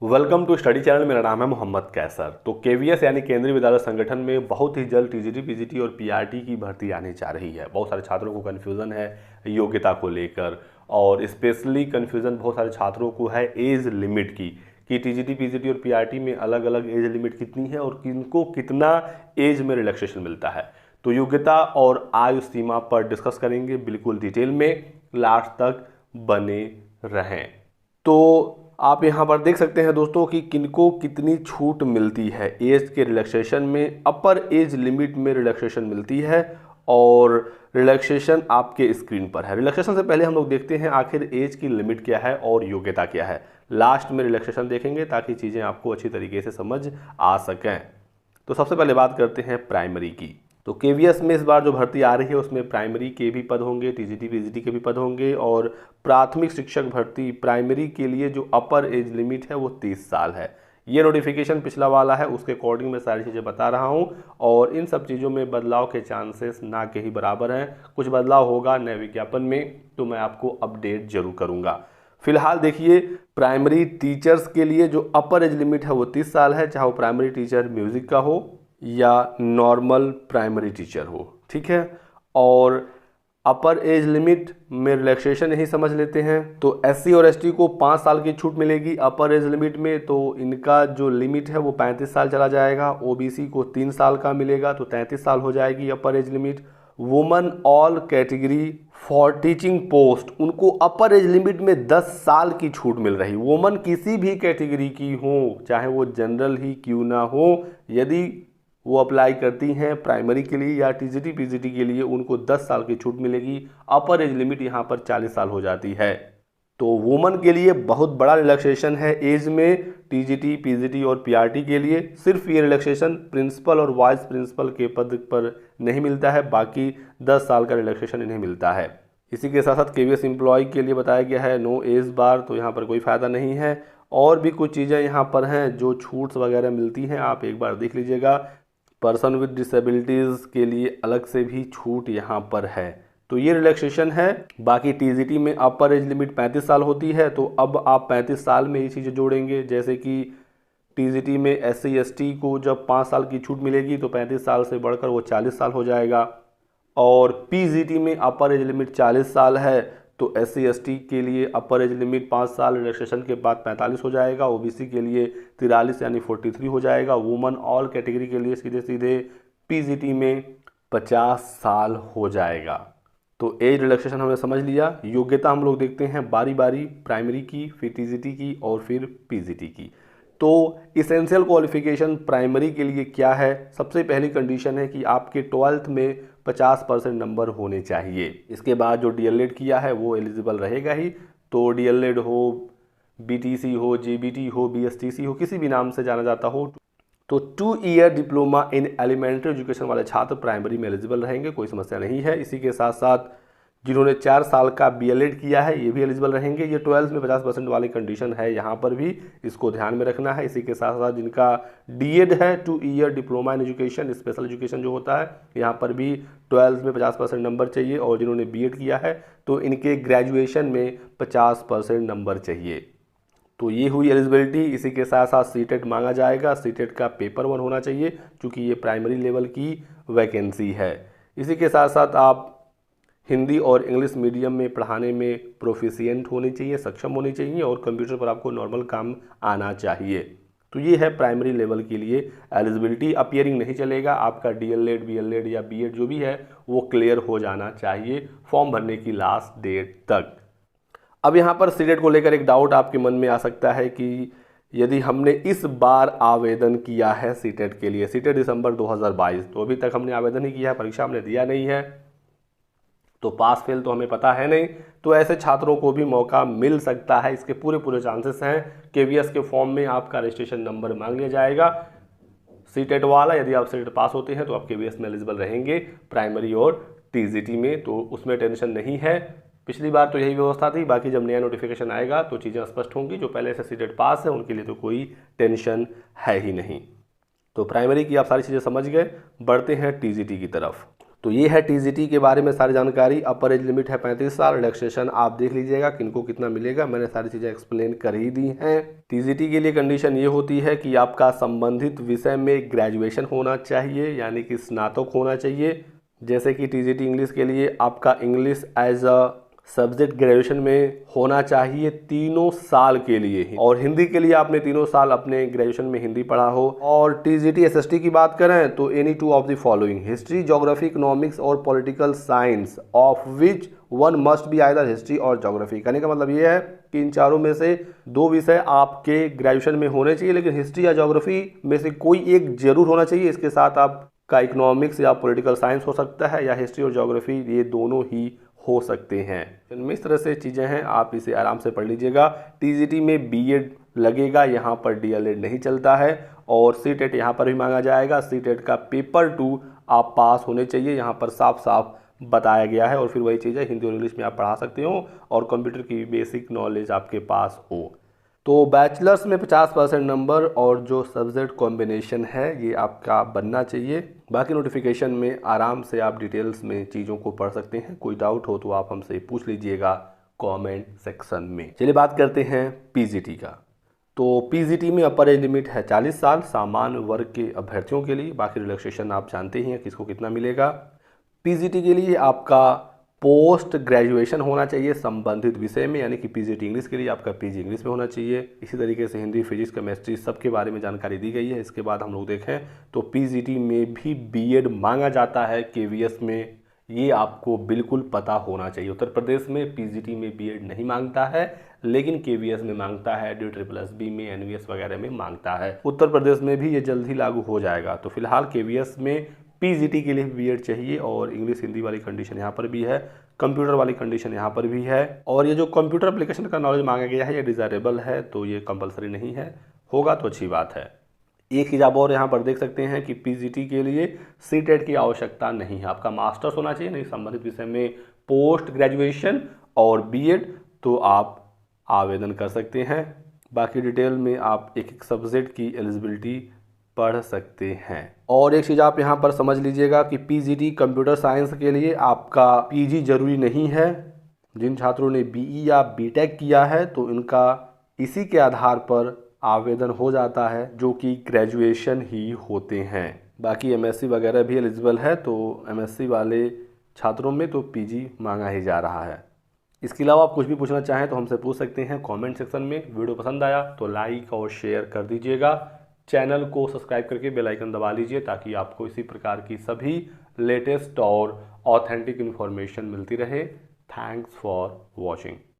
Welcome to study channel. मेरा नाम है मोहम्मद कैसर। तो केवीएस यानी केंद्रीय विद्यालय संगठन में बहुत ही जल्द टीजीटी पीजीटी और पीआरटी की भर्ती आने जा रही है। बहुत सारे छात्रों को कन्फ्यूज़न है योग्यता को लेकर, और स्पेशली कन्फ्यूज़न बहुत सारे छात्रों को है एज लिमिट की कि टीजीटी पीजीटी और पीआरटी में अलग अलग एज लिमिट कितनी है और किनको कितना एज में रिलैक्सेशन मिलता है। तो योग्यता और आयु सीमा पर डिस्कस करेंगे बिल्कुल डिटेल में, लास्ट तक बने रहें। तो आप यहाँ पर देख सकते हैं दोस्तों कि किनको कितनी छूट मिलती है एज के रिलैक्सेशन में। अपर एज लिमिट में रिलैक्सेशन मिलती है और रिलैक्सेशन आपके स्क्रीन पर है। रिलैक्सेशन से पहले हम लोग देखते हैं आखिर एज की लिमिट क्या है और योग्यता क्या है। लास्ट में रिलैक्सेशन देखेंगे ताकि चीज़ें आपको अच्छी तरीके से समझ आ सकें। तो सबसे पहले बात करते हैं प्राइमरी की। तो केवीएस में इस बार जो भर्ती आ रही है उसमें प्राइमरी के भी पद होंगे, टीजीटी पीजीटी के भी पद होंगे, और प्राथमिक शिक्षक भर्ती प्राइमरी के लिए जो अपर एज लिमिट है वो 30 साल है। ये नोटिफिकेशन पिछला वाला है, उसके अकॉर्डिंग मैं सारी चीज़ें बता रहा हूँ, और इन सब चीज़ों में बदलाव के चांसेस ना के ही बराबर हैं। कुछ बदलाव होगा नए विज्ञापन में तो मैं आपको अपडेट जरूर करूँगा। फिलहाल देखिए, प्राइमरी टीचर्स के लिए जो अपर एज लिमिट है वो 30 साल है, चाहे वो प्राइमरी टीचर म्यूज़िक का हो या नॉर्मल प्राइमरी टीचर हो, ठीक है। और अपर एज लिमिट में रिलैक्सेशन यही समझ लेते हैं। तो एससी और एसटी को 5 साल की छूट मिलेगी अपर एज लिमिट में, तो इनका जो लिमिट है वो 35 साल चला जाएगा। ओबीसी को 3 साल का मिलेगा तो 33 साल हो जाएगी अपर age limit. Woman all category for teaching post, उनको अपर एज लिमिट में 10 साल की छूट मिल रही। वुमन किसी भी कैटेगरी की हो, चाहे वो जनरल ही क्यों ना हो, यदि वो अप्लाई करती हैं प्राइमरी के लिए या टीजीटी पीजीटी के लिए, उनको 10 साल की छूट मिलेगी। अपर एज लिमिट यहाँ पर 40 साल हो जाती है। तो वुमन के लिए बहुत बड़ा रिलैक्सेशन है एज में, टीजीटी पीजीटी और पीआरटी के लिए। सिर्फ ये रिलैक्सेशन प्रिंसिपल और वाइस प्रिंसिपल के पद पर नहीं मिलता है, बाकी 10 साल का रिलैक्सेशन इन्हें मिलता है। इसी के साथ साथ केवीएस एम्प्लॉय के लिए बताया गया है नो एज बार, तो यहाँ पर कोई फ़ायदा नहीं है। और भी कुछ चीज़ें यहाँ पर हैं जो छूट्स वगैरह मिलती हैं, आप एक बार देख लीजिएगा। पर्सन विद डिसेबिलिटीज़ के लिए अलग से भी छूट यहाँ पर है। तो ये रिलैक्सेशन है। बाकी टीजीटी में अपर एज लिमिट 35 साल होती है, तो अब आप 35 साल में ये चीज़ें जोड़ेंगे, जैसे कि टीजीटी में एससी एसटी को जब 5 साल की छूट मिलेगी तो 35 साल से बढ़कर वो 40 साल हो जाएगा। और पीजीटी में अपर एज लिमिट 40 साल है, तो एससी एसटी के लिए अपर एज लिमिट 5 साल, रिलैक्सेशन के बाद 45 हो जाएगा। ओबीसी के लिए 43 यानी 43 हो जाएगा। वुमन ऑल कैटेगरी के लिए सीधे सीधे पीजीटी में 50 साल हो जाएगा। तो एज रिलैक्सेशन हमने समझ लिया। योग्यता हम लोग देखते हैं बारी बारी, प्राइमरी की, फिर टीजीटी की और फिर पीजीटी की। तो इसेंशियल क्वालिफिकेशन प्राइमरी के लिए क्या है? सबसे पहली कंडीशन है कि आपके 12th में 50% नंबर होने चाहिए। इसके बाद जो डीएलएड किया है वो एलिजिबल रहेगा ही। तो डीएलएड हो, बीटीसी हो, जेबीटी हो, बीएसटीसी हो, किसी भी नाम से जाना जाता हो, तो 2 year diploma in elementary education वाले छात्र प्राइमरी में एलिजिबल रहेंगे, कोई समस्या नहीं है। इसी के साथ साथ जिन्होंने 4 साल का बीएलएड किया है ये भी एलिजिबल रहेंगे। ये 12th में 50% वाली कंडीशन है, यहाँ पर भी इसको ध्यान में रखना है। इसी के साथ साथ जिनका डीएड है, 2 year diploma in education, special education जो होता है, यहाँ पर भी 12th में 50% नंबर चाहिए। और जिन्होंने बीएड किया है तो इनके ग्रेजुएशन में 50% नंबर चाहिए। तो ये हुई एलिजिबिलिटी। इसी के साथ साथ सीटेट मांगा जाएगा। सीटेट का पेपर 1 होना चाहिए क्योंकि ये प्राइमरी लेवल की वैकेंसी है। इसी के साथ साथ आप हिंदी और इंग्लिश मीडियम में पढ़ाने में प्रोफिशिएंट होनी चाहिए, सक्षम होनी चाहिए, और कंप्यूटर पर आपको नॉर्मल काम आना चाहिए। तो ये है प्राइमरी लेवल के लिए एलिजिबिलिटी। अपीयरिंग नहीं चलेगा, आपका डीएलएड, बीएलएड या बीएड जो भी है वो क्लियर हो जाना चाहिए फॉर्म भरने की लास्ट डेट तक। अब यहाँ पर सीटेट को लेकर एक डाउट आपके मन में आ सकता है कि यदि हमने इस बार आवेदन किया है सीटेट के लिए, सीटेट दिसंबर 2022, तो अभी तक हमने आवेदन ही किया है, परीक्षा हमने दिया नहीं है, तो पास फेल तो हमें पता है नहीं, तो ऐसे छात्रों को भी मौका मिल सकता है। इसके पूरे पूरे चांसेस हैं। केवीएस के फॉर्म में आपका रजिस्ट्रेशन नंबर मांग लिया जाएगा सीटेट वाला। यदि आप सीटेट पास होते हैं तो आप केवीएस में एलिजिबल रहेंगे प्राइमरी और टीजीटी में, तो उसमें टेंशन नहीं है। पिछली बार तो यही व्यवस्था थी, बाकी जब नया नोटिफिकेशन आएगा तो चीज़ें स्पष्ट होंगी। जो पहले से सीटेट पास है उनके लिए तो कोई टेंशन है ही नहीं। तो प्राइमरी की आप सारी चीज़ें समझ गए। बढ़ते हैं टीजीटी की तरफ। तो ये है टीजीटी के बारे में सारी जानकारी। अपर एज लिमिट है 35 साल। रिलैक्सेशन आप देख लीजिएगा किनको कितना मिलेगा, मैंने सारी चीज़ें एक्सप्लेन कर ही दी हैं। टीजीटी के लिए कंडीशन ये होती है कि आपका संबंधित विषय में ग्रेजुएशन होना चाहिए, यानी कि स्नातक होना चाहिए। जैसे कि टीजीटी इंग्लिश के लिए आपका English as a subject graduation में होना चाहिए 3 साल के लिए ही, और हिंदी के लिए आपने 3 साल अपने ग्रेजुएशन में हिंदी पढ़ा हो। और टीजीटी एसएसटी की बात करें तो any 2 of the following, history, geography, economics और political science, of which one must be either history और ज्योग्राफी। कहने का मतलब ये है कि इन चारों में से 2 विषय आपके ग्रेजुएशन में होने चाहिए, लेकिन हिस्ट्री या ज्योग्राफी में से कोई एक जरूर होना चाहिए। इसके साथ आपका इकोनॉमिक्स या पॉलिटिकल साइंस हो सकता है, या हिस्ट्री और ज्योग्राफी, ये दोनों ही हो सकते हैं। इनमें इस तरह से चीज़ें हैं, आप इसे आराम से पढ़ लीजिएगा। टीजीटी में बीएड लगेगा, यहाँ पर डीएलएड नहीं चलता है। और सीटेट यहाँ पर भी मांगा जाएगा। सीटेट का पेपर 2 आप पास होने चाहिए, यहाँ पर साफ साफ बताया गया है। और फिर वही चीज़ है, हिंदी और इंग्लिश में आप पढ़ा सकते हो और कंप्यूटर की बेसिक नॉलेज आपके पास हो। तो बैचलर्स में 50% नंबर और जो सब्जेक्ट कॉम्बिनेशन है ये आपका बनना चाहिए। बाकी नोटिफिकेशन में आराम से आप डिटेल्स में चीज़ों को पढ़ सकते हैं। कोई डाउट हो तो आप हमसे पूछ लीजिएगा कमेंट सेक्शन में। चलिए बात करते हैं पीजीटी का। तो पीजीटी में अपर एज लिमिट है 40 साल सामान्य वर्ग के अभ्यर्थियों के लिए। बाकी रिलैक्सेशन आप जानते ही हैं किसको कितना मिलेगा। पीजीटी के लिए आपका पोस्ट ग्रेजुएशन होना चाहिए संबंधित विषय में, यानी कि पीजीटी इंग्लिश के लिए आपका पीजी इंग्लिश में होना चाहिए। इसी तरीके से हिंदी, फिजिक्स, केमिस्ट्री सबके बारे में जानकारी दी गई है। इसके बाद हम लोग देखें तो पीजीटी में भी बीएड मांगा जाता है केवीएस में, ये आपको बिल्कुल पता होना चाहिए। उत्तर प्रदेश में पीजीटी में बीएड नहीं मांगता है, लेकिन केवीएस में मांगता है, DSSB में, एनवीएस वगैरह में मांगता है। उत्तर प्रदेश में भी ये जल्द ही लागू हो जाएगा। तो फिलहाल केवीएस में पीजीटी के लिए बीएड चाहिए, और इंग्लिश हिंदी वाली कंडीशन यहाँ पर भी है, कंप्यूटर वाली कंडीशन यहाँ पर भी है। और ये जो कंप्यूटर एप्लीकेशन का नॉलेज मांगा गया है ये डिज़ायरेबल है, तो ये कंपलसरी नहीं है, होगा तो अच्छी बात है। एक चीज़ आप और यहाँ पर देख सकते हैं कि पीजीटी के लिए सीटेट की आवश्यकता नहीं है। आपका मास्टर्स होना चाहिए, नहीं संबंधित विषय में पोस्ट ग्रेजुएशन और बीएड, तो आप आवेदन कर सकते हैं। बाकी डिटेल में आप एक एक सब्जेक्ट की एलिजिबिलिटी पढ़ सकते हैं। और एक चीज़ आप यहाँ पर समझ लीजिएगा कि पीजीटी कंप्यूटर साइंस के लिए आपका पीजी जरूरी नहीं है। जिन छात्रों ने बीई या बीटेक किया है तो इनका इसी के आधार पर आवेदन हो जाता है, जो कि ग्रेजुएशन ही होते हैं। बाकी एमएससी वगैरह भी एलिजिबल है, तो एमएससी वाले छात्रों में तो पीजी मांगा ही जा रहा है। इसके अलावा आप कुछ भी पूछना चाहें तो हमसे पूछ सकते हैं कमेंट सेक्शन में। वीडियो पसंद आया तो लाइक और शेयर कर दीजिएगा। चैनल को सब्सक्राइब करके बेल आइकन दबा लीजिए, ताकि आपको इसी प्रकार की सभी लेटेस्ट और ऑथेंटिक इन्फॉर्मेशन मिलती रहे। Thanks for watching.